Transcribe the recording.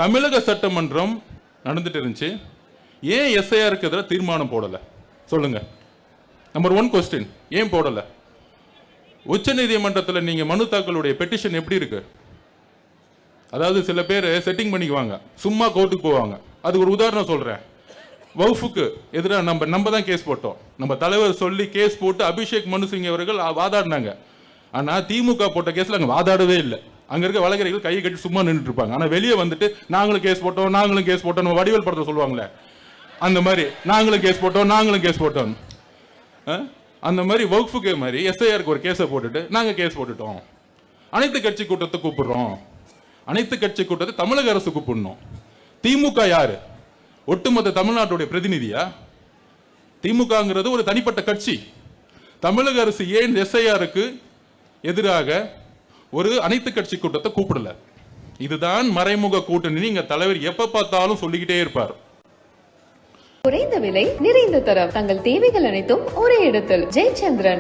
தமிழக சட்டமன்றம் நடந்துட்டு இருந்துச்சு. ஏன் எஸ்ஐஆருக்கு எதிராக தீர்மானம் போடல சொல்லுங்க. நம்பர் 1 கொஸ்டின், ஏன் போடல? உச்ச நீதிமன்றத்தில் நீங்க மனு தாக்கலுடைய பெட்டிஷன் எப்படி இருக்கு? அதாவது சில பேர் செட்டிங் பண்ணிக்குவாங்க, சும்மா கோர்ட்டுக்கு போவாங்க. அதுக்கு ஒரு உதாரணம் சொல்றேன். வவுஃபுக்கு எதிராக நம்ம தான் கேஸ் போட்டோம். நம்ம தலைவர் சொல்லி கேஸ் போட்டு அபிஷேக் மனு சிங் அவர்கள் வாதாடினாங்க. ஆனா திமுக போட்ட கேஸ்ல அங்க வாதாடவே இல்லை. அங்க இருக்க வழக்கறிஞர்கள் கையை கட்டி சும்மா நின்றுட்டு இருப்பாங்க. ஆனா வெளியே வந்துட்டு நாங்களும் கேஸ் போட்டோம் வடிவேல் படத்தை சொல்லுவாங்களே அந்த மாதிரி நாங்களும் கேஸ் போட்டோம். அந்த மாதிரி வகுப்புக்கு மாதிரி எஸ்ஐஆருக்கு ஒரு கேஸை போட்டுட்டு நாங்க கேஸ் போட்டுட்டோம். அனைத்து கட்சி கூட்டத்தை கூப்பிடுறோம். அனைத்து கட்சி கூட்டத்தை தமிழக அரசு கூப்பிடணும். திமுக யாரு? ஒட்டுமொத்த தமிழ்நாட்டுடைய பிரதிநிதியா? திமுகங்கிறது ஒரு தனிப்பட்ட கட்சி. தமிழக அரசு ஏன் எஸ்ஐஆருக்கு எதிராக ஒரு அனைத்து கட்சி கூட்டத்தை கூப்பிடல? இதுதான் மறைமுக கூட்டணி. இங்க தலைவர் எப்ப பார்த்தாலும் சொல்லிக்கிட்டே இருப்பார். குறைந்த விலை, நிறைந்த தரம், தங்கள் தேவைகள் அனைத்தும் ஒரே இடத்தில். ஜெயச்சந்திரன்.